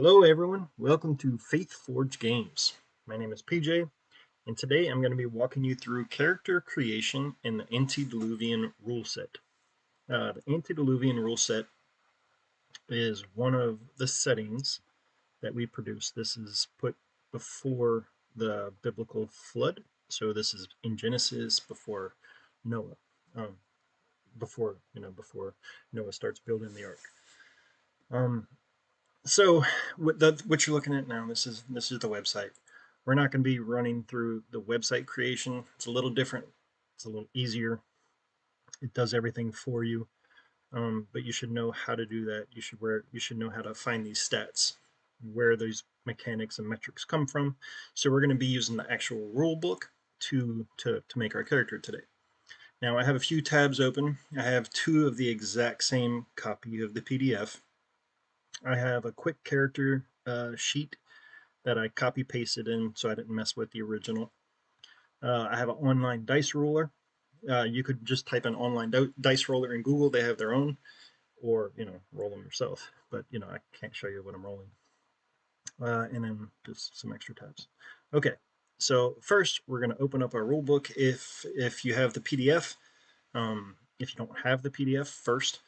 Hello everyone, welcome to Faith Forge Games. My name is PJ, and today I'm going to be walking you through character creation in the Antediluvian rule set. The Antediluvian rule set is one of the settings that we produce. This is put before the biblical flood, so this is in Genesis before Noah, um, before Noah starts building the ark. So what you're looking at now, this is the website. We're not going to be running through the website creation. It's a little different. It's a little easier. It does everything for you, but you should know how to do that. You should know how to find these stats, where these mechanics and metrics come from. So we're going to be using the actual rule book to make our character today. Now I have a few tabs open. I have two of the exact same copy of the PDF. I have a quick character sheet that I copy pasted in so I didn't mess with the original. I have an online dice roller. You could just type in online dice roller in Google. They have their own, or roll them yourself. But I can't show you what I'm rolling. And then just some extra tabs. Okay, so first we're going to open up our rule book. If you have the PDF, if you don't have the PDF first,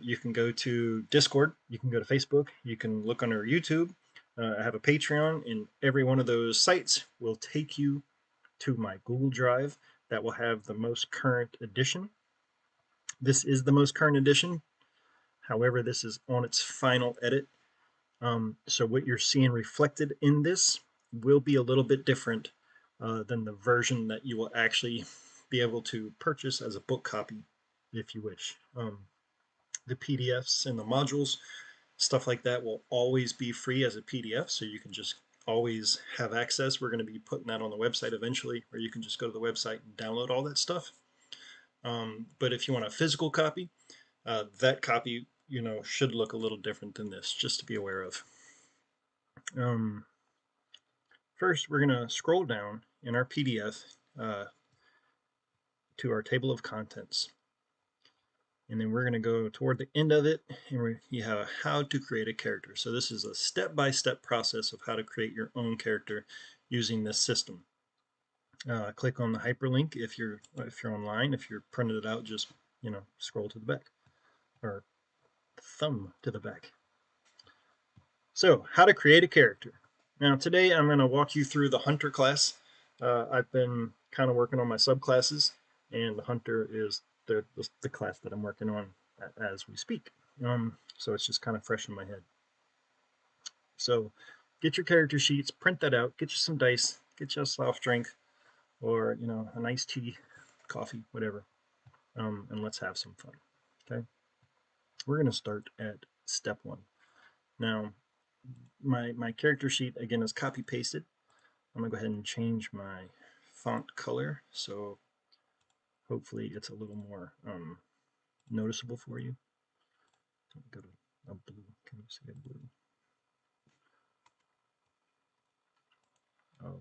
you can go to Discord, you can go to Facebook, you can look under YouTube. I have a Patreon, and every one of those sites will take you to my Google Drive that will have the most current edition. This is the most current edition. However, this is on its final edit. So what you're seeing reflected in this will be a little bit different than the version that you will actually be able to purchase as a book copy if you wish. The PDFs and the modules, stuff like that, will always be free as a PDF, so you can just always have access. We're going to be putting that on the website eventually, where you can just go to the website and download all that stuff. But if you want a physical copy, that copy, should look a little different than this, just to be aware of. First, we're going to scroll down in our PDF to our table of contents. And then we're going to go toward the end of it, and you have how to create a character. So this is a step-by-step process of how to create your own character using this system. Click on the hyperlink if you're online. If you're printed it out, just scroll to the back, or thumb to the back. So how to create a character. Now today I'm going to walk you through the hunter class. I've been kind of working on my subclasses, and the hunter is the class that I'm working on as we speak. So it's just kind of fresh in my head. So get your character sheets, print that out, get you some dice, get you a soft drink, or a nice tea, coffee, whatever, and let's have some fun. Okay, we're going to start at step 1. Now my character sheet again is copy pasted. I'm gonna go ahead and change my font color, so hopefully it's a little more noticeable for you. Go to a blue. Can you see a blue? Oh,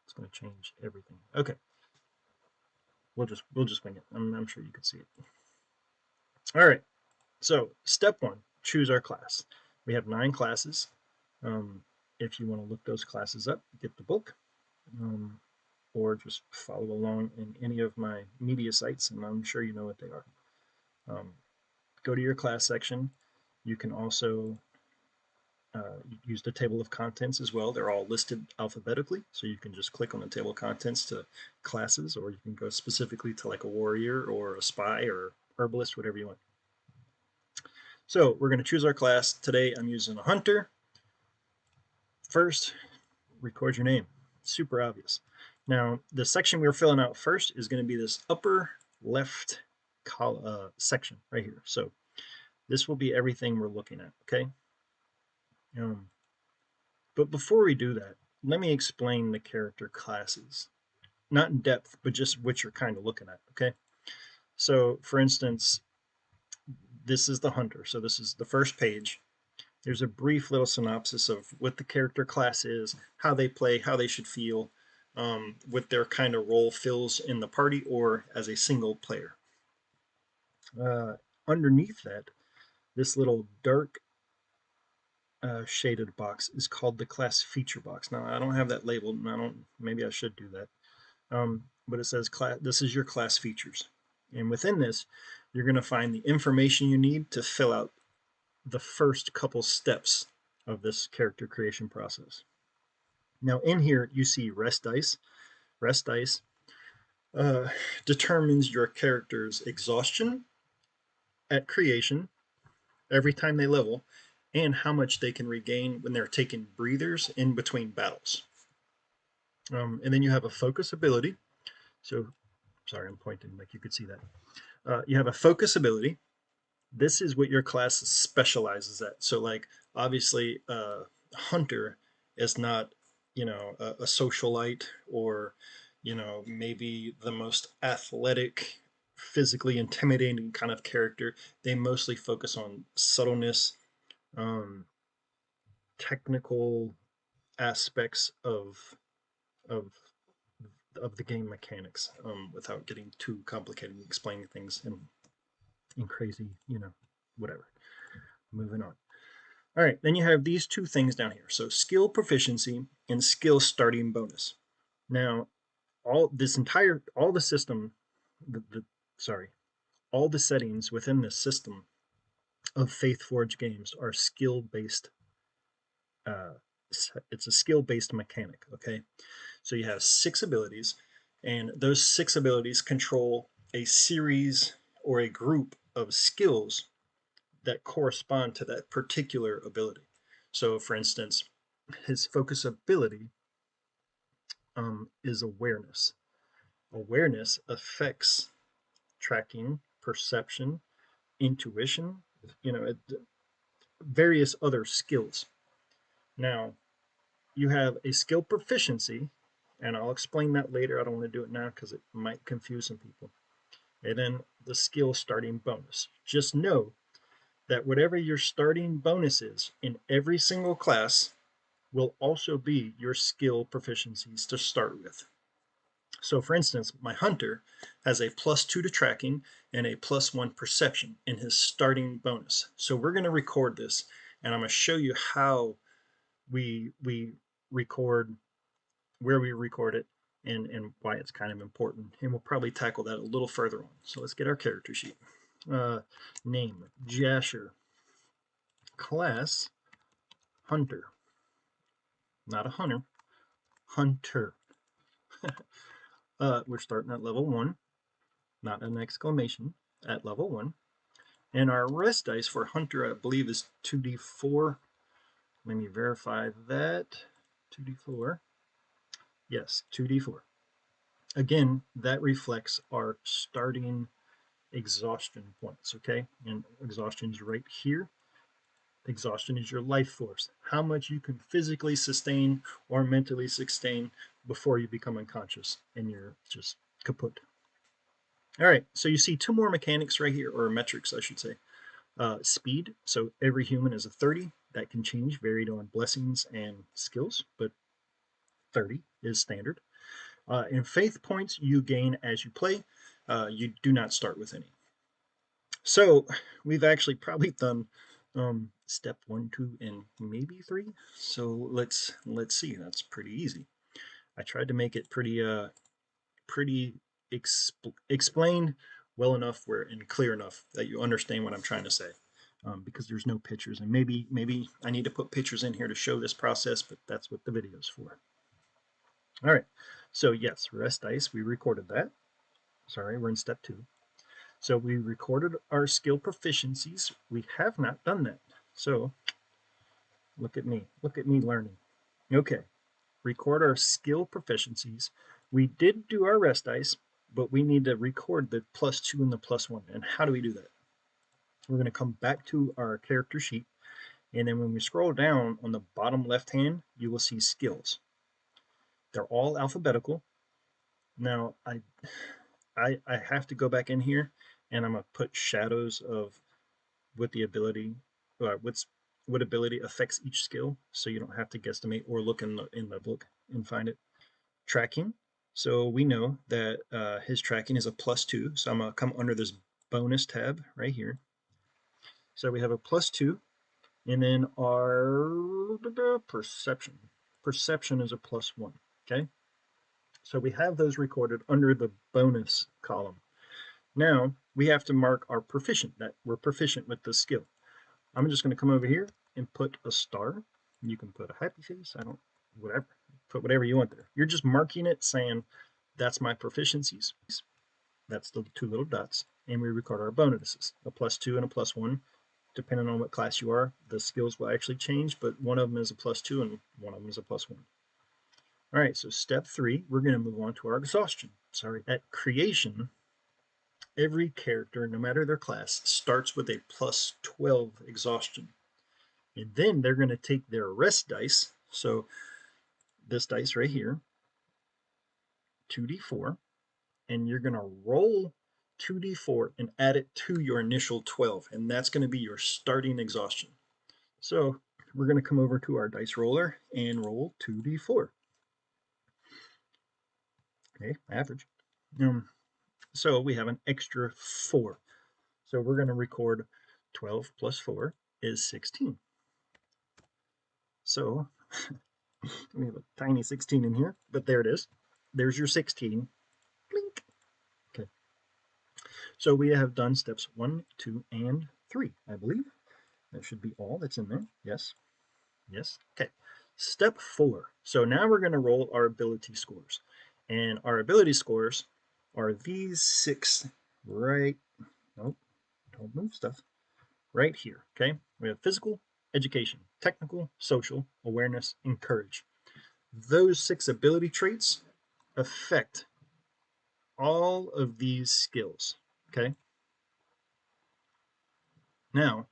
it's going to change everything. Okay, we'll just wing it. I'm sure you can see it. All right. So step 1: choose our class. We have 9 classes. If you want to look those classes up, get the book, or just follow along in any of my media sites, and I'm sure you know what they are. Go to your class section. You can also use the table of contents as well. They're all listed alphabetically, so you can just click on the table of contents to classes, or you can go specifically to like a warrior or a spy or herbalist, whatever you want. So we're going to choose our class. Today I'm using a hunter. First, record your name. Super obvious. Now, the section we're filling out first is going to be this upper left section right here. So this will be everything we're looking at, okay? But before we do that, let me explain the character classes. Not in depth, but just what you're kind of looking at, okay? So, for instance, this is the hunter. So this is the first page. There's a brief little synopsis of what the character class is, how they play, how they should feel, what their kind of role fills in the party or as a single player. Underneath that, this little dark shaded box is called the class feature box. Now I don't have that labeled, and maybe I should do that. But it says this is your class features. And within this, you're going to find the information you need to fill out the first couple steps of this character creation process. Now in here, you see rest dice. Rest dice determines your character's exhaustion at creation every time they level, and how much they can regain when they're taking breathers in between battles. And then you have a focus ability. So, sorry, I'm pointing like you could see that. You have a focus ability. This is what your class specializes at. So, like, obviously, Hunter is not, a socialite or, maybe the most athletic, physically intimidating kind of character. They mostly focus on subtleness, um, technical aspects of of the game mechanics, without getting too complicated and explaining things in crazy, whatever. Moving on. All right, then you have these two things down here. So skill proficiency and skill starting bonus. Now, all the system, sorry, all the settings within this system of Faith Forge games are skill based. It's a skill based mechanic. Okay, so you have 6 abilities, and those 6 abilities control a series or a group of skills that correspond to that particular ability. So, for instance, his focus ability is awareness. Awareness affects tracking, perception, intuition, various other skills. Now, you have a skill proficiency, and I'll explain that later. I don't want to do it now because it might confuse some people. And then the skill starting bonus. Just know that whatever your starting bonus is in every single class will also be your skill proficiencies to start with. So for instance, my hunter has a +2 to tracking and a +1 perception in his starting bonus. So we're going to record this, and I'm going to show you how we record, where we record it, and why it's kind of important. And we'll probably tackle that a little further on. So let's get our character sheet. Name, Jasher. Class, hunter. Not a hunter, hunter. We're starting at level 1, not an exclamation, at level 1. And our rest dice for hunter, I believe, is 2d4. Let me verify that. 2d4. Yes, 2d4. Again, that reflects our starting exhaustion points, okay? And exhaustion is right here. Exhaustion is your life force, how much you can physically sustain or mentally sustain before you become unconscious and you're just kaput. All right, so you see 2 more mechanics right here, or metrics, I should say. Speed, so every human is a 30. That can change, varied on blessings and skills, but 30 is standard. And faith points you gain as you play. You do not start with any. So we've actually probably done step 1, 2, and maybe 3. So let's see. That's pretty easy. I tried to make it pretty explained well enough and clear enough that you understand what I'm trying to say. Because there's no pictures, and maybe I need to put pictures in here to show this process, but that's what the video is for. All right. So yes, rest dice. We recorded that. Sorry, we're in step 2. So we recorded our skill proficiencies. We have not done that. So look at me learning. Okay, record our skill proficiencies. We did do our rest dice, but we need to record the +2 and the +1. And how do we do that? We're going to come back to our character sheet, and then when we scroll down on the bottom left hand, you will see skills. They're all alphabetical. Now I have to go back in here, and I'm gonna put shadows of what the ability, what ability affects each skill, so you don't have to guesstimate or look in the book and find it. Tracking. So we know that his tracking is a +2. So I'm gonna come under this bonus tab right here. So we have a +2 And then our perception. Perception is a +1. Okay. So we have those recorded under the bonus column. Now we have to mark our proficient, that we're proficient with the skill. I'm just going to come over here and put a star. You can put a happy face. I don't, whatever. Put whatever you want there. You're just marking it saying, that's my proficiencies. That's the two little dots. And we record our bonuses, a +2 and a +1. Depending on what class you are, the skills will actually change, but one of them is a +2 and one of them is a +1. All right, so step 3, we're going to move on to our exhaustion. Sorry, at creation, every character, no matter their class, starts with a +12 exhaustion. And then they're going to take their rest dice, so this dice right here, 2d4, and you're going to roll 2d4 and add it to your initial 12, and that's going to be your starting exhaustion. So we're going to come over to our dice roller and roll 2d4. Okay, average. So we have an extra 4. So we're going to record 12 plus 4 is 16. So we have a tiny 16 in here, but there it is. There's your 16. Blink. Okay. So we have done steps 1, 2, and 3, I believe. That should be all that's in there. Yes. Yes. Okay. Step 4. So now we're going to roll our ability scores. And our ability scores are these 6 right. Nope. Don't move stuff. Right here. Okay. We have physical, education, technical, social, awareness, and courage. Those 6 ability traits affect all of these skills. Okay. Now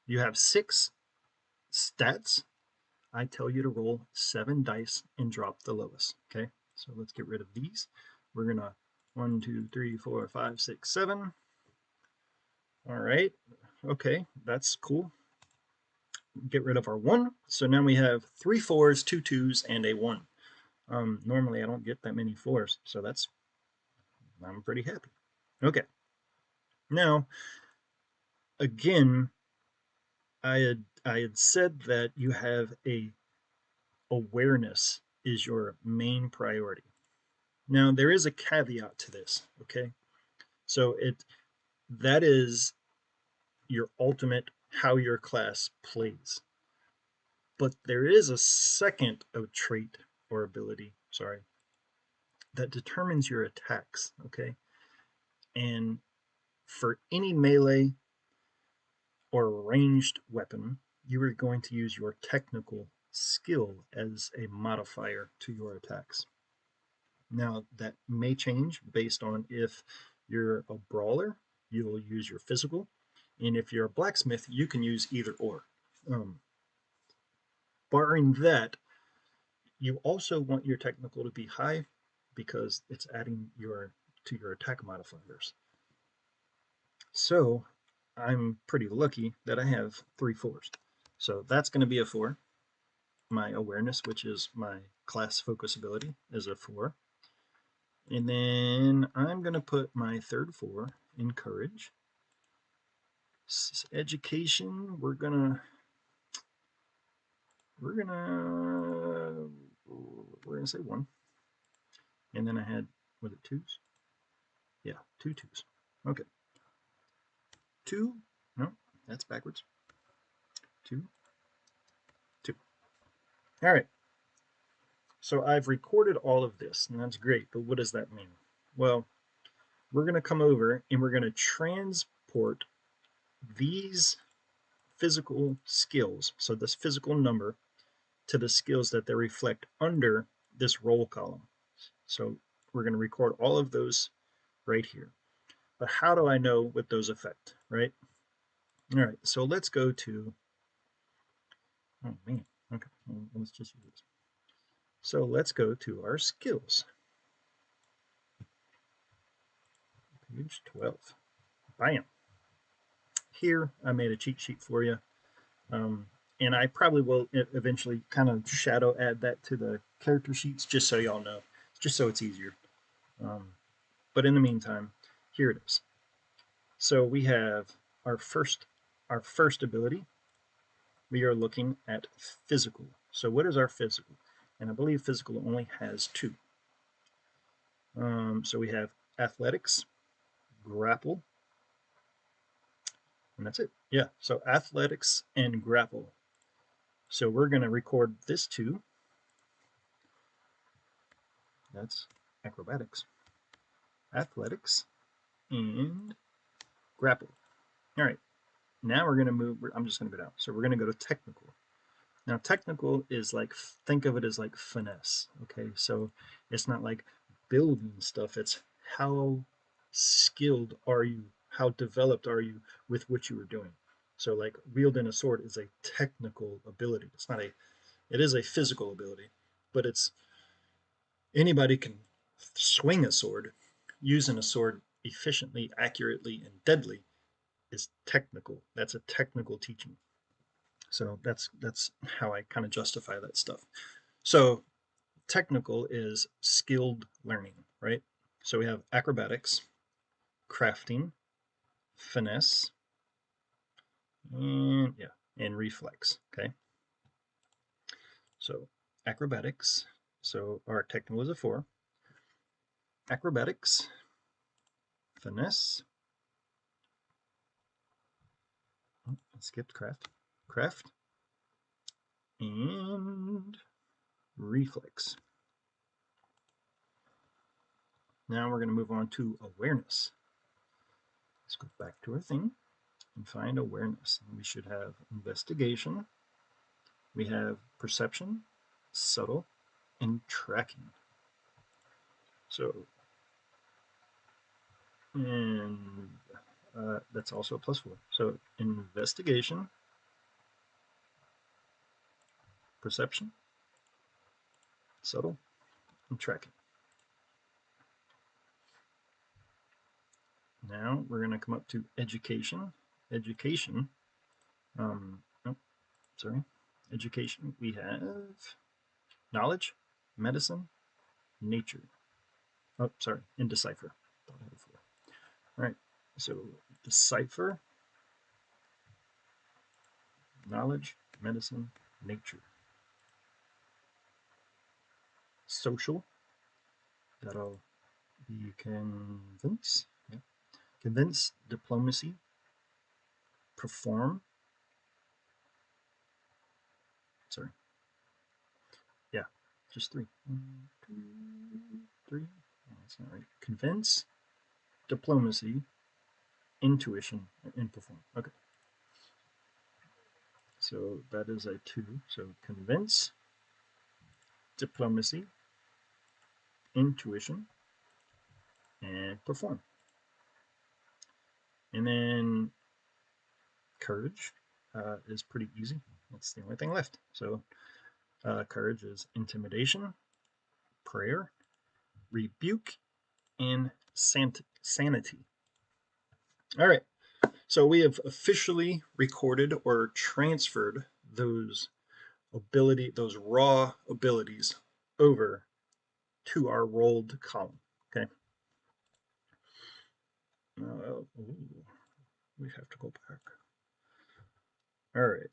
you have 6 stats. I tell you to roll 7 dice and drop the lowest. Okay. So let's get rid of these. We're going to 1, 2, 3, 4, 5, 6, 7. All right. Okay. That's cool. Get rid of our 1. So now we have 3 4s, 2 2s, and a 1. Normally I don't get that many 4s, so I'm pretty happy. Okay. Now, again, I had said that you have a awareness is your main priority. Now there is a caveat to this, okay? So that is your ultimate how your class plays. But there is a second trait or ability, sorry, that determines your attacks, okay? And for any melee or ranged weapon, you are going to use your technical skill as a modifier to your attacks. Now, that may change based on if you're a brawler, you'll use your physical, and if you're a blacksmith, you can use either or. Barring that, you also want your technical to be high because it's adding to your attack modifiers. So I'm pretty lucky that I have 3 4s. So that's going to be a 4. My awareness, which is my class focus ability, is a 4. And then I'm going to put my third 4 in courage. Education, we're gonna say 1. And then I had, was it 2s? Yeah, 2 2s. Okay. 2, no, that's backwards. 2, 2. All right. So I've recorded all of this, and that's great, but what does that mean? Well, we're going to come over and we're going to transport these physical skills, so this physical number, to the skills that they reflect under this roll column. So we're going to record all of those right here. But how do I know what those affect, right? All right, so let's go to, oh man, okay, well, let's just use this. So let's go to our skills. Page 12. Bam. Here, I made a cheat sheet for you. And I probably will eventually kind of shadow add that to the character sheets just so y'all know, just so it's easier. But in the meantime, here it is. So we have our first ability, we are looking at physical. So what is our physical? And I believe physical only has two. So we have athletics, grapple, and that's it. Yeah, so athletics and grapple. So we're going to record this too. That's acrobatics, athletics, and grapple. All right, now we're going to move. I'm just going to go down. So we're going to go to technical. Now, technical is like, think of it as like finesse. Okay, so it's not like building stuff, it's how skilled are you, how developed are you with what you are doing. So, like, wielding a sword is a technical ability. It's not a, it is a physical ability, but it's anybody can swing a sword. Using a sword efficiently, accurately, and deadly is technical. That's a technical teaching. So that's how I kind of justify that stuff. So technical is skilled learning, right? So we have acrobatics, crafting, finesse, and yeah, and reflex. Okay. So acrobatics. So our technical is a 4. Acrobatics, finesse. Oh, I skipped craft. Craft and reflex. Now we're going to move on to awareness. Let's go back to our thing and find awareness. We should have investigation. We have perception, subtle, and tracking. So, and that's also a +4. So investigation, perception, subtle, and tracking. Now we're going to come up to education. Education, oh, sorry. Education, we have knowledge, medicine, nature. Oh, sorry, and decipher. Thought I had 4. All right, so decipher, knowledge, medicine, nature. Social, that'll be convince, yeah. Convince, diplomacy, perform, sorry, yeah, just 3. 1, 2, 3, oh, that's not right. Convince, diplomacy, intuition, and perform. Okay, so that is a 2. So convince, diplomacy, intuition, and perform. And then courage is pretty easy. That's the only thing left. So courage is intimidation, prayer, rebuke, and sanity. All right. So we have officially recorded or transferred those those raw abilities over to our rolled column. Okay. We have to go back. All right.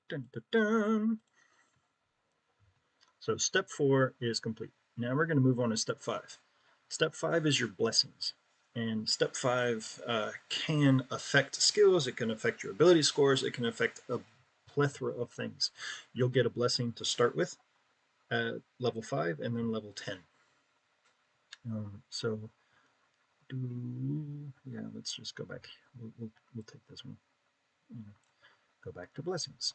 Dun, dun, dun. So step 4 is complete. Now we're going to move on to step 5. Step 5 is your blessings. And step 5 can affect skills, it can affect your ability scores, it can affect a plethora of things. You'll get a blessing to start with at level 5 and then level 10. Yeah, let's just go back. We'll take this one. Go back to blessings.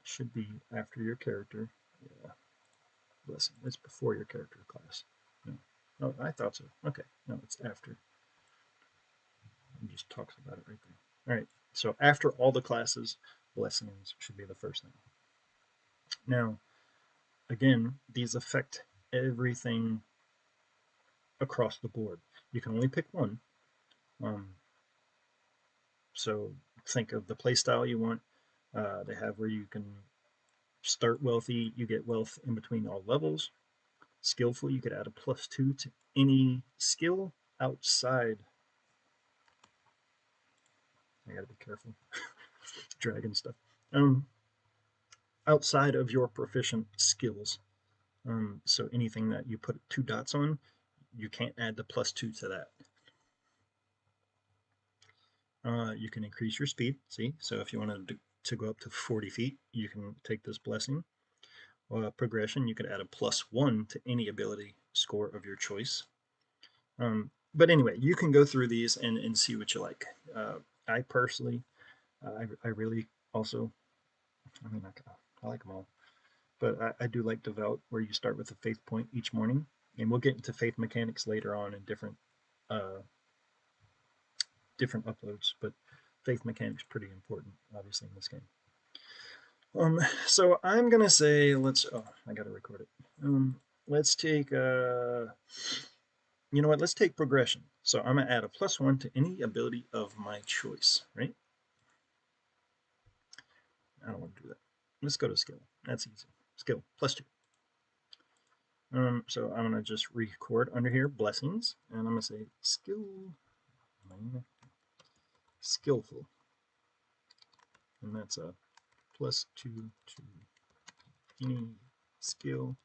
Should be after your character. Yeah, blessing. It's before your character class. No, oh, I thought so. Okay, no, it's after. It just talks about it right there. All right, so after all the classes, blessings should be the first thing. Now, again, these affect everything across the board. You can only pick one. So think of the playstyle you want. They have where you can start wealthy, you get wealth in between all levels. Skillful, you could add a +2 to any skill outside I gotta be careful. Dragon stuff. Outside of your proficient skills, so anything that you put 2 dots on, you can't add the +2 to that. You can increase your speed, see? So if you wanted to go up to 40 feet, you can take this blessing. Progression, you could add a +1 to any ability score of your choice. But anyway, you can go through these and see what you like. I personally, I really also, I mean, I like them all, but I do like Devout, where you start with a faith point each morning, and we'll get into faith mechanics later on in different uploads, but faith mechanics pretty important, obviously, in this game. So I'm gonna say I gotta record it. Let's take you know what? Let's take progression. So I'm gonna add a +1 to any ability of my choice, right? I don't want to do that. Let's go to skill. That's easy. Skill +2. So I'm gonna just record under here blessings, and I'm gonna say skillful, and that's a +2 to any skill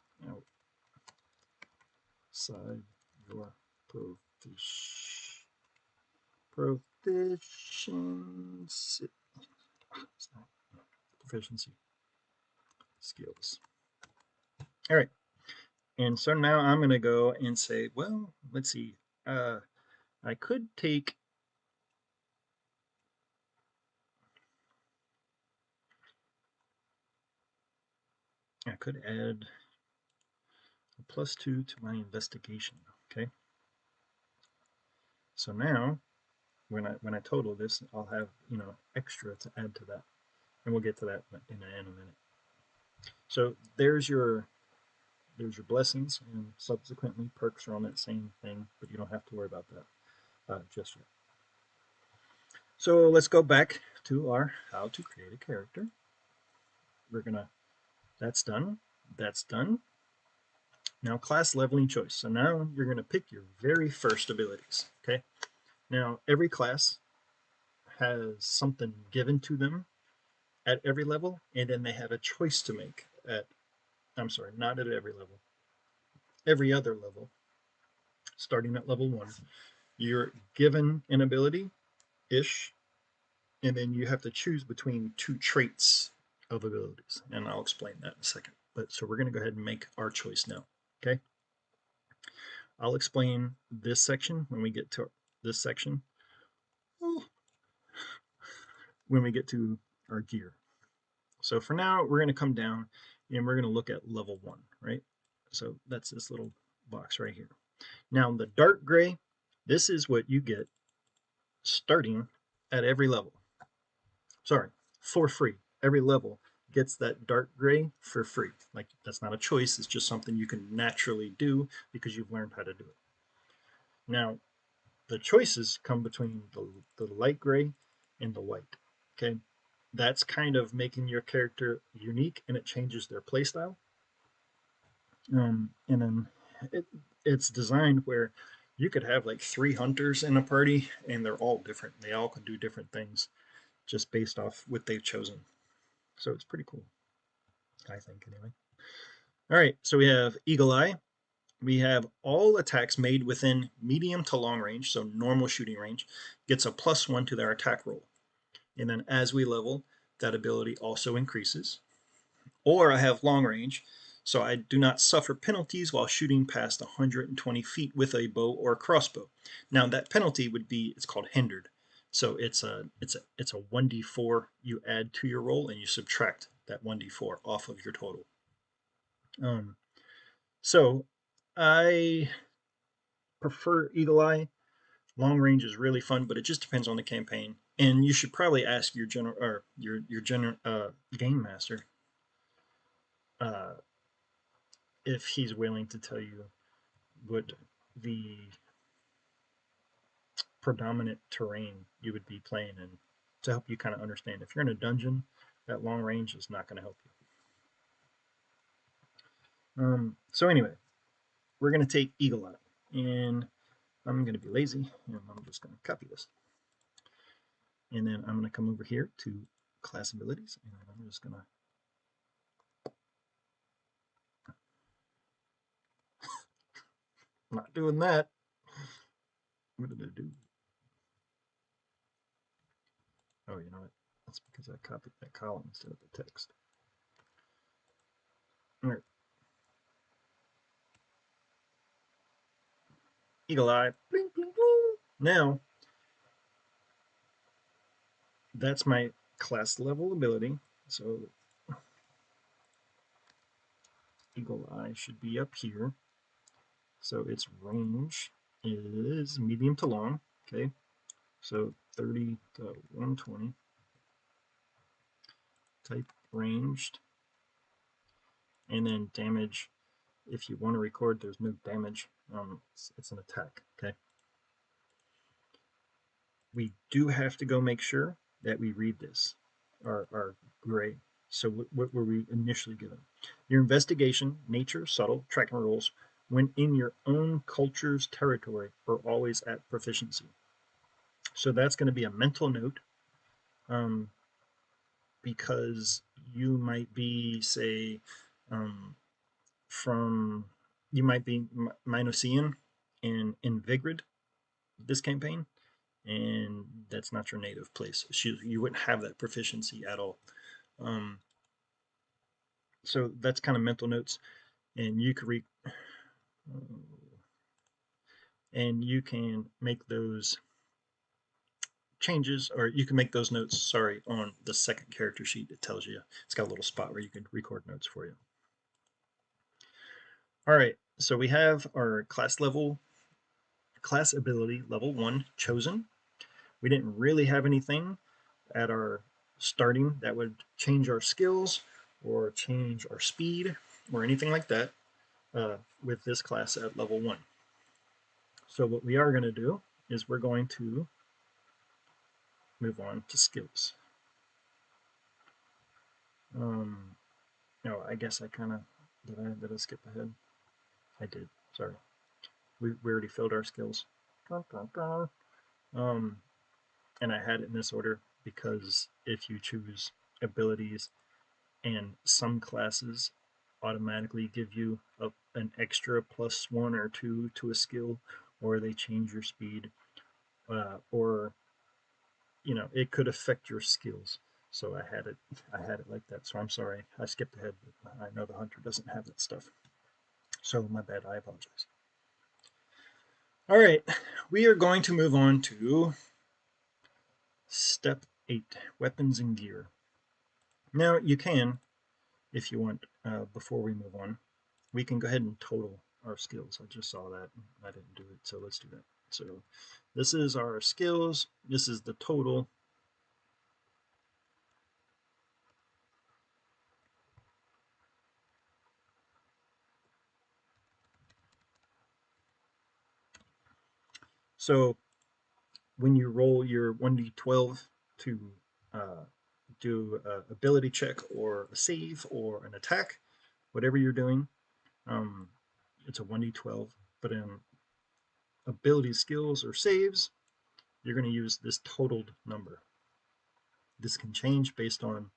outside your proficiency skills. All right, and so now I'm going to go and say, well, let's see. I could take I could add a +2 to my investigation. Okay. So now, when I total this, I'll have extra to add to that, and we'll get to that in a minute. So there's your blessings, and subsequently perks are on that same thing, but you don't have to worry about that just yet. So let's go back to our how to create a character. That's done. That's done. Now class leveling choice. So now you're gonna pick your very first abilities. Okay. Now every class has something given to them at every level, and then they have a choice to make I'm sorry, not at every level. Every other level, starting at level 1, you're given an ability-ish, and then you have to choose between 2 traits of abilities, and I'll explain that in a second. But so we're going to go ahead and make our choice now. Okay. I'll explain this section when we get to this section. When we get to our gear. So for now, we're going to come down and we're going to look at level 1, right? So that's this little box right here. Now the dark gray, this is what you get starting at every level. Sorry, for free. Every level gets that dark gray for free. Like, that's not a choice, it's just something you can naturally do because you've learned how to do it. Now, the choices come between the light gray and the white. Okay, that's kind of making your character unique, and it changes their playstyle. And then it's designed where you could have like 3 hunters in a party, and they're all different. They all can do different things just based off what they've chosen. So it's pretty cool, I think, anyway. All right, so we have Eagle Eye. We have all attacks made within medium to long range, so normal shooting range, gets a +1 to their attack roll. And then as we level, that ability also increases. Or I have long range, so I do not suffer penalties while shooting past 120 feet with a bow or crossbow. Now that penalty would be, it's called hindered. So it's a 1d4 you add to your roll, and you subtract that 1d4 off of your total. So I prefer Eagle Eye. Long range is really fun, but it just depends on the campaign. And you should probably ask your game master if he's willing to tell you what the predominant terrain you would be playing in, to help you kind of understand. If you're in a dungeon, that long range is not going to help you. So anyway, we're going to take Eagle Eye, and I'm going to be lazy, and I'm just going to copy this. And then I'm going to come over here to class abilities, and I'm just going to not doing that. What did I do? Oh, you know what? That's because I copied that column instead of the text. All right. Eagle eye. Bling, bling, bling. Now, that's my class level ability. So eagle eye should be up here. So its range is medium to long. Okay. So 30 to 120. Type ranged. And then damage. If you want to record, there's no damage. It's an attack. Okay. We do have to go make sure that we read this, our gray. So what were we initially given? Your investigation, nature, subtle, tracking rules, when in your own culture's territory, are always at proficiency. So that's going to be a mental note, um, because you might be, say, um, from, you might be Minusian and Invigrid this campaign, and that's not your native place. You wouldn't have that proficiency at all. Um, so that's kind of mental notes, and you could and you can make those changes, or you can make those notes, sorry, on the second character sheet. It tells you, it's got a little spot where you can record notes for you. All right, so we have our class ability level 1 chosen. We didn't really have anything at our starting that would change our skills or change our speed or anything like that with this class at level 1. So what we are going to do is we're going to move on to skills. No, I guess I kind of, did I skip ahead? I did, sorry. We already filled our skills. And I had it in this order because if you choose abilities, and some classes automatically give you an extra +1 or 2 to a skill, or they change your speed, or it could affect your skills. So I had it like that. So I'm sorry, I skipped ahead. I know the hunter doesn't have that stuff. So my bad, I apologize. All right, we are going to move on to step 8, weapons and gear. Now you can, if you want, before we move on, we can go ahead and total our skills. I just saw that. I didn't do it, so let's do that. So this is our skills. This is the total. So when you roll your 1d12 to do an ability check or a save or an attack, whatever you're doing, it's a 1d12. But in ability skills or saves, you're going to use this totaled number. This can change based on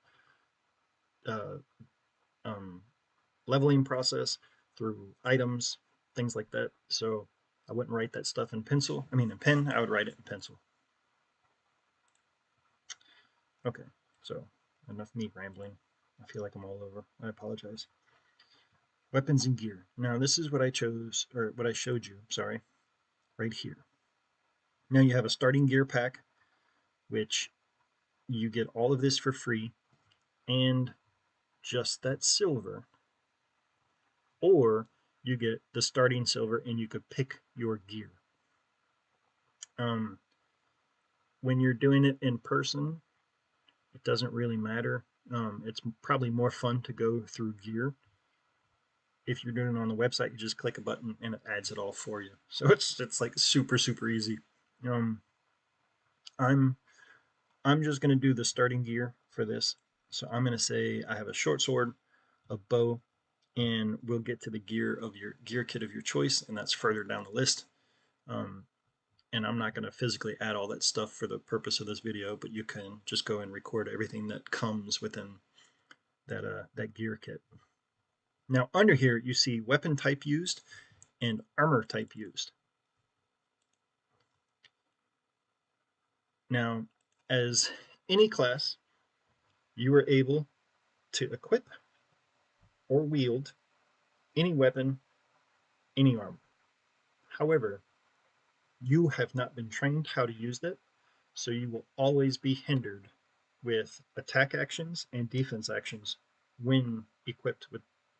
uh, leveling process, through items, things like that. So I wouldn't write that stuff in pen. I would write it in pencil. Okay, so enough me rambling. I feel like I'm all over. I apologize. Weapons and gear. Now this is what I chose, or what I showed you, sorry, right here. Now you have a starting gear pack, which you get all of this for free and just that silver, or you get the starting silver and you could pick your gear. When you're doing it in person, it doesn't really matter. It's probably more fun to go through gear. If you're doing it on the website, you just click a button and it adds it all for you. So it's like super easy. Um, I'm I'm just gonna do the starting gear for this. So I'm gonna say I have a short sword, a bow, and we'll get to the gear of your gear kit of your choice, and that's further down the list. Um, and I'm not going to physically add all that stuff for the purpose of this video, but you can just go and record everything that comes within that gear kit. Now under here you see weapon type used and armor type used. Now, as any class, you are able to equip or wield any weapon, any armor. However, you have not been trained how to use it, so you will always be hindered with attack actions and defense actions when equipped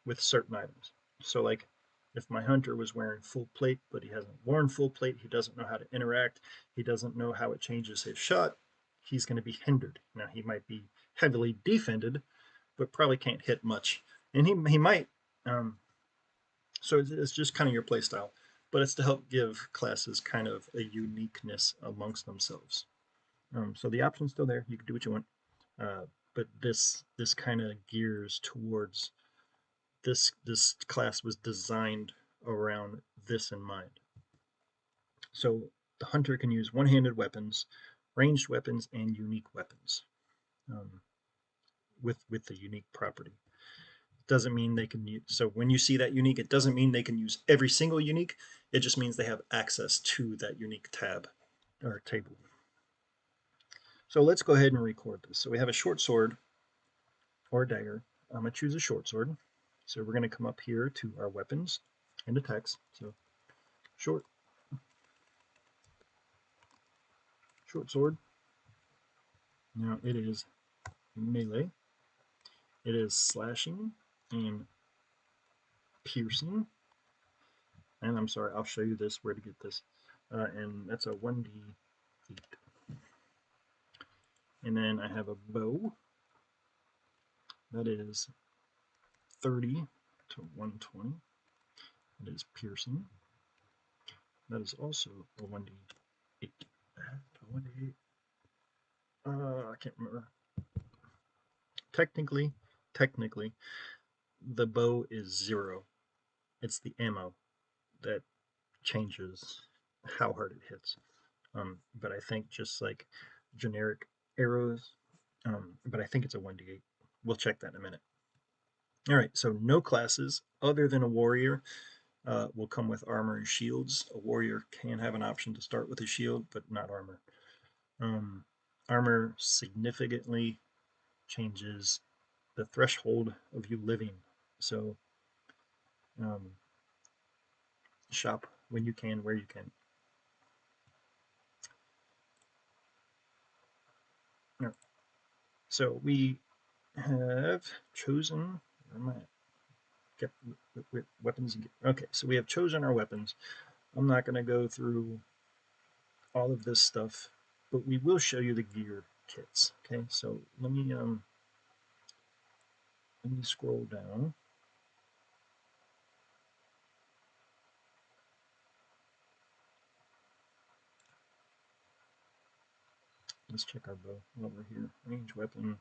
with certain items. So like if my hunter was wearing full plate, but he hasn't worn full plate, he doesn't know how to interact, he doesn't know how it changes his shot, he's going to be hindered. Now he might be heavily defended, but probably can't hit much. And he might, so it's just kind of your play style, but it's to help give classes kind of a uniqueness amongst themselves. So the option's still there. You can do what you want, but this kind of gears towards this class was designed around this in mind. So the hunter can use one-handed weapons, ranged weapons, and unique weapons with the unique property. Doesn't mean they can use, so when you see that unique, it doesn't mean they can use every single unique. It just means they have access to that unique tab or table. So let's go ahead and record this. So we have a short sword or a dagger. I'm going to choose a short sword. So we're going to come up here to our weapons and attacks. So short sword. Now it is melee. It is slashing and piercing. And I'm sorry, I'll show you this, where to get this. And that's a 1d8. And then I have a bow. That is 30 to 120. It is piercing. That is also a 1d8. A 1d8. I can't remember. Technically, the bow is 0. It's the ammo that changes how hard it hits. But I think just like generic arrows, but I think it's a 1d8. We'll check that in a minute. All right, so no classes other than a warrior will come with armor and shields. A warrior can have an option to start with a shield, but not armor. Armor significantly changes the threshold of you living. So shop when you can, where you can. So we have chosen, where am I at? Get weapons. Okay, so we have chosen our weapons. I'm not going to go through all of this stuff, but we will show you the gear kits. Okay, so let me scroll down. Let's check our bow while we're here. Range weapon.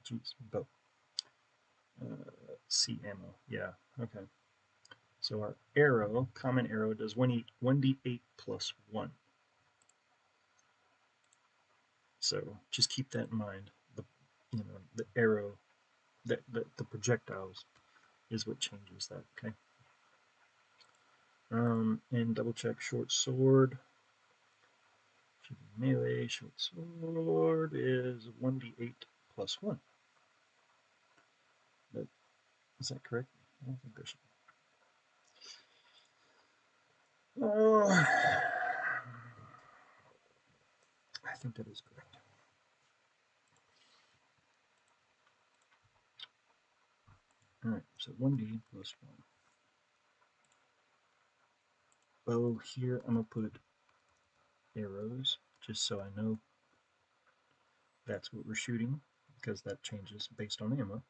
Jeez, bow. C ammo. Yeah, okay. So our arrow, common arrow, does 1d8 plus 1. So just keep that in mind. The arrow, the projectiles is what changes that, okay? And double check short sword. Melee short sword is 1d8 plus 1. Is that correct? I don't think there should be. I think that is correct. Alright, so 1d plus 1. Bow here, I'm going to put arrows, just so I know that's what we're shooting, because that changes based on ammo.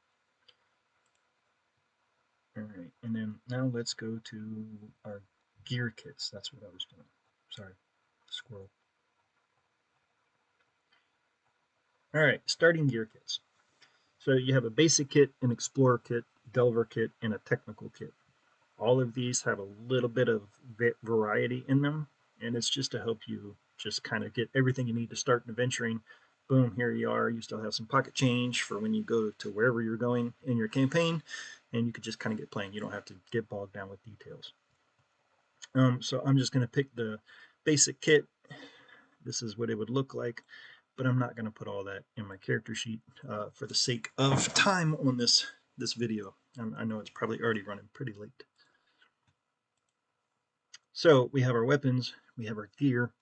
Alright, and then now let's go to our gear kits. That's what I was doing. Sorry, squirrel. Alright, starting gear kits. So you have a basic kit, an explorer kit, delver kit, and a technical kit. All of these have a little bit of variety in them, and it's just to help you just kind of get everything you need to start adventuring. Boom, here you are. You still have some pocket change for when you go to wherever you're going in your campaign, and you could just kind of get playing. You don't have to get bogged down with details. So I'm just going to pick the basic kit. This is what it would look like, but I'm not going to put all that in my character sheet for the sake of time on this video. I know it's probably already running pretty late. So we have our weapons, we have our gear.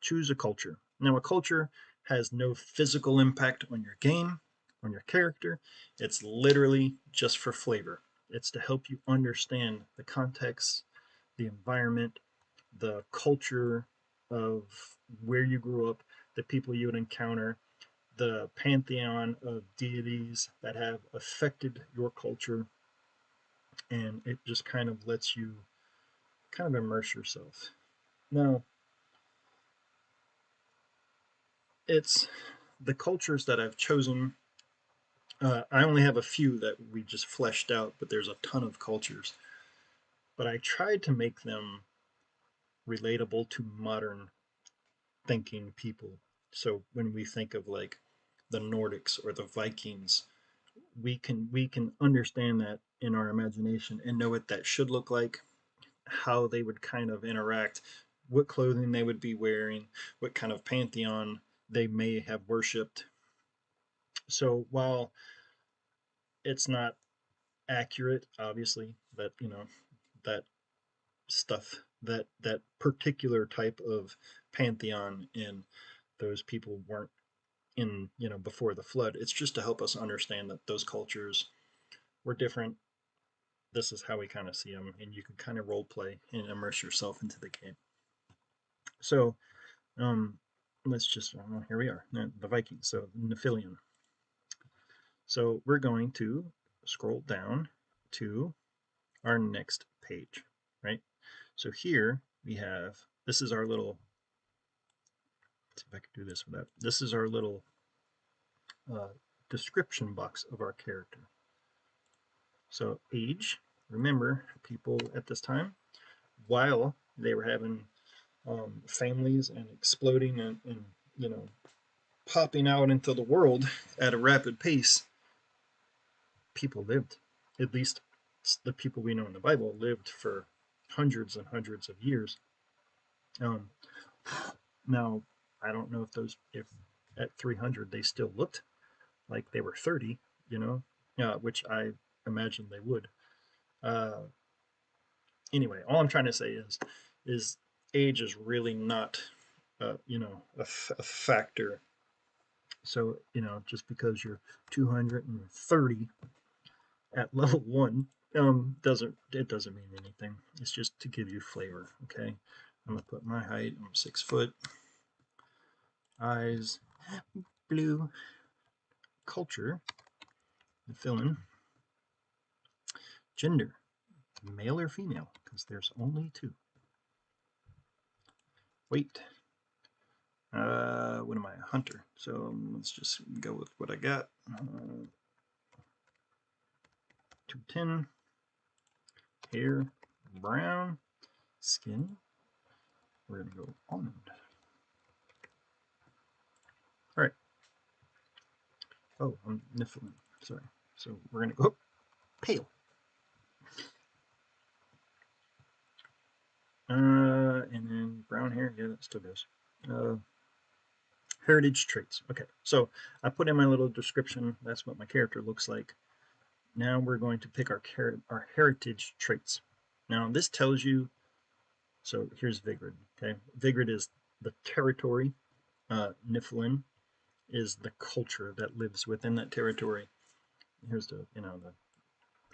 Choose a culture. Now a culture has no physical impact on your game, on your character. It's literally just for flavor. It's to help you understand the context, the environment, the culture of where you grew up, the people you would encounter, the pantheon of deities that have affected your culture, and it just kind of lets you kind of immerse yourself. Now, it's the cultures that I've chosen. I only have a few that we just fleshed out, but there's a ton of cultures. But I tried to make them relatable to modern thinking people. So when we think of like the Nordics or the Vikings, we can understand that in our imagination and know what that should look like, how they would kind of interact, what clothing they would be wearing, what kind of pantheon they may have worshipped. So while it's not accurate, obviously, that that stuff, that particular type of pantheon and those people weren't in, before the flood. It's just to help us understand that those cultures were different. This is how we kind of see them, and you can kind of role play and immerse yourself into the game. So let's just, here we are, the Vikings, so Nephilim. So we're going to scroll down to our next page, right? So here we have, this is our little, let's see if I can do this without, this is our little description box of our character. So age, remember, people at this time, while they were having families and exploding and popping out into the world at a rapid pace, people lived. At least the people we know in the Bible lived for hundreds and hundreds of years. Now, I don't know if at 300 they still looked like they were 30, which I imagine they would. Anyway, all I'm trying to say is age is really not, a factor. So, just because you're 230 at level 1 doesn't mean anything. It's just to give you flavor. Okay, I'm gonna put my height. I'm 6 foot. Eyes blue. Culture, fill in. Gender, male or female, because there's only 2. Weight, what am I, a hunter? So let's just go with what I got. 210. Hair, brown. Skin, we're gonna go almond. All right. Oh, I'm Nephilim. Sorry. So we're gonna go pale. And then brown hair. Yeah, that still goes. Heritage traits. Okay, so I put in my little description. That's what my character looks like. Now we're going to pick our heritage traits. Now this tells you. So here's Vigrid. Okay, Vigrid is the territory. Nephilim is the culture that lives within that territory. Here's the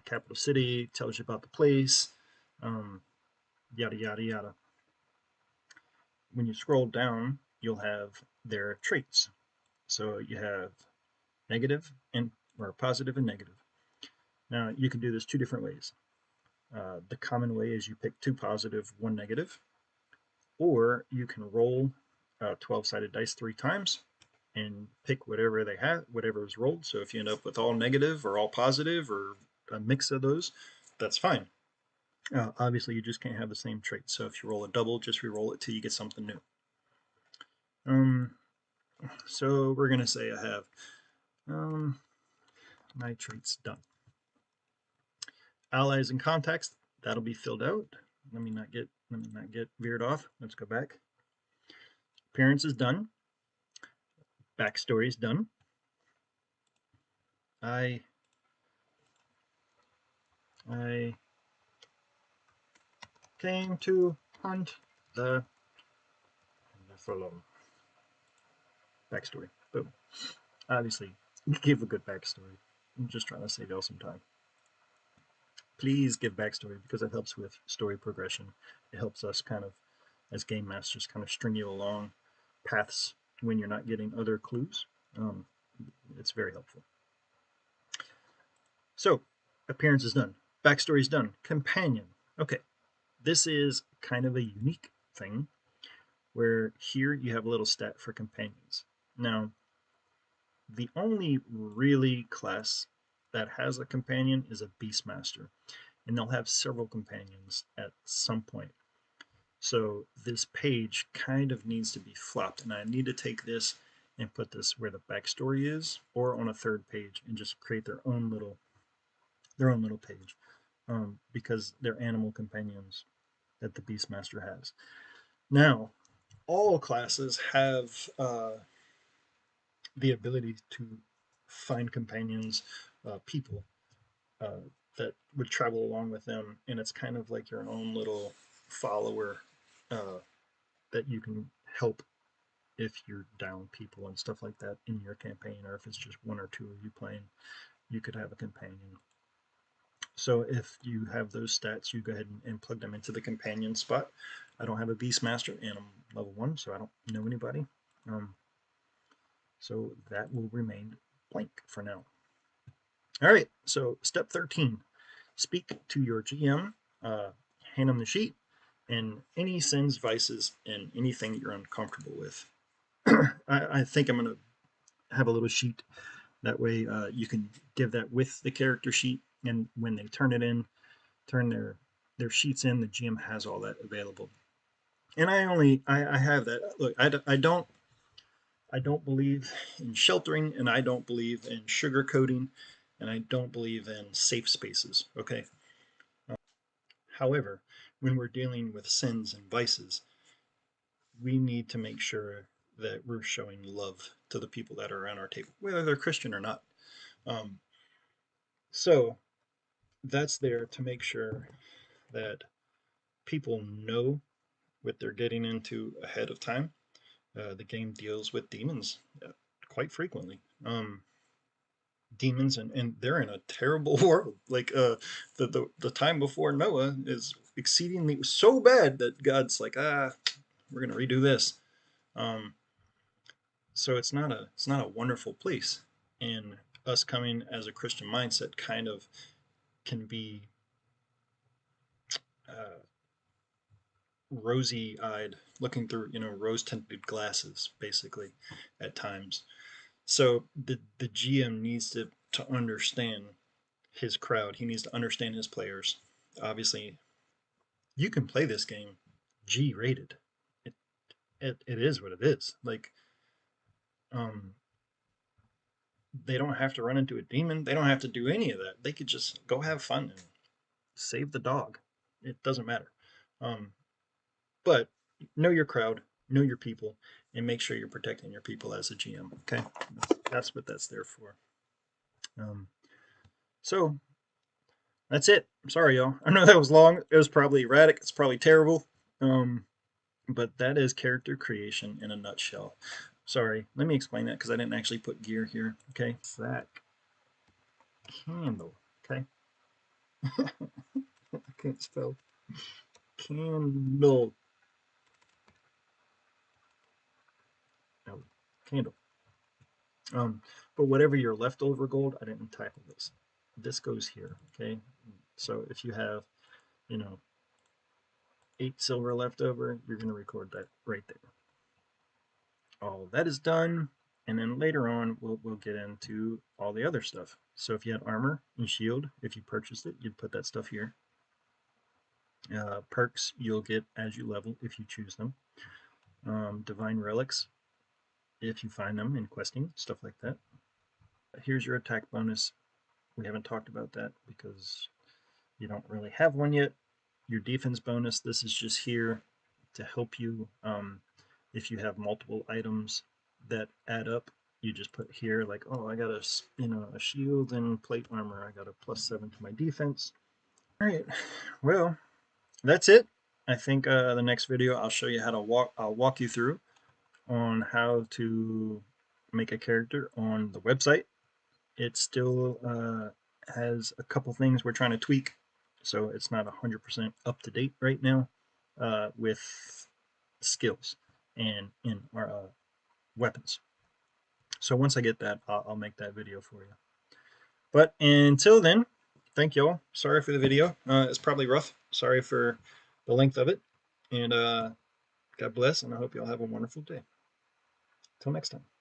capital city. Tells you about the place. Yada yada yada. When you scroll down, you'll have their traits. So you have negative or positive and negative. Now you can do this 2 different ways. The common way is you pick 2 positive, 1 negative, or you can roll 12-sided dice 3 times and pick whatever they have, whatever is rolled. So if you end up with all negative or all positive or a mix of those, that's fine. Obviously, you just can't have the same trait. So if you roll a double, just re-roll it till you get something new. So we're gonna say I have my traits done. Allies and contacts, that'll be filled out. Let me not get veered off. Let's go back. Appearance is done. Backstory is done. I came to hunt the Nephilim. Backstory. Boom. Obviously, give a good backstory. I'm just trying to save y'all some time. Please give backstory because it helps with story progression. It helps us kind of, as game masters, kind of string you along paths when you're not getting other clues. It's very helpful. So, appearance is done. Backstory is done. Companion. Okay, this is kind of a unique thing where here you have a little stat for companions. Now, the only really class that has a companion is a Beastmaster, and they'll have several companions at some point. So this page kind of needs to be flopped, and I need to take this and put this where the backstory is, or on a third page, and just create their own little page, because they're animal companions that the Beastmaster has. Now, all classes have the ability to find companions, people that would travel along with them, and it's kind of like your own little follower that you can help if you're down people and stuff like that in your campaign, or if it's just one or two of you playing, you could have a companion. So if you have those stats, you go ahead and plug them into the companion spot. I don't have a Beastmaster, and I'm level 1, so I don't know anybody. So that will remain blank for now. All right, so step 13, speak to your GM, hand them the sheet, and any sins, vices, and anything you're uncomfortable with. I think I'm going to have a little sheet. That way you can give that with the character sheet, and when they turn it in, turn their sheets in, the GM has all that available. And I have that. Look, I don't believe in sheltering, and I don't believe in sugarcoating, and I don't believe in safe spaces, okay? However, when we're dealing with sins and vices, we need to make sure that we're showing love to the people that are around our table, whether they're Christian or not. So that's there to make sure that people know what they're getting into ahead of time. The game deals with demons quite frequently. Demons, and they're in a terrible world. Like the time before Noah is exceedingly so bad that God's like, we're gonna redo this. So it's not a wonderful place, and us coming as a Christian mindset kind of can be rosy-eyed, looking through rose-tinted glasses, basically, at times. So the GM needs to understand his crowd. He needs to understand his players. Obviously, you can play this game G-rated. It is what it is. Like, they don't have to run into a demon. They don't have to do any of that. They could just go have fun and save the dog. It doesn't matter. But know your crowd, know your people, and make sure you're protecting your people as a GM. Okay, that's what that's there for. So that's it. I'm sorry, y'all. I know that was long. It was probably erratic. It's probably terrible. But that is character creation in a nutshell. Sorry, let me explain that because I didn't actually put gear here. Okay, that candle. Okay, I can't spell candle. No, candle. But whatever your leftover gold, I didn't tackle this. This goes here. Okay, so if you have, 8 silver left over, you're going to record that right there. All that is done. And then later on, we'll get into all the other stuff. So if you had armor and shield, if you purchased it, you'd put that stuff here. Perks you'll get as you level if you choose them. Divine relics if you find them in questing, stuff like that. Here's your attack bonus. We haven't talked about that because you don't really have one yet. Your defense bonus, this is just here to help you if you have multiple items that add up. You just put here like, oh, I got a shield and plate armor. I got a +7 to my defense. All right, well, that's it. I think the next video I'll show you how to I'll walk you through on how to make a character on the website. It still has a couple things we're trying to tweak, so it's not 100% up to date right now with skills and in our weapons. So once I get that, I'll make that video for you. But until then, thank you all. Sorry for the video. It's probably rough. Sorry for the length of it. And God bless, and I hope you all have a wonderful day. Till next time.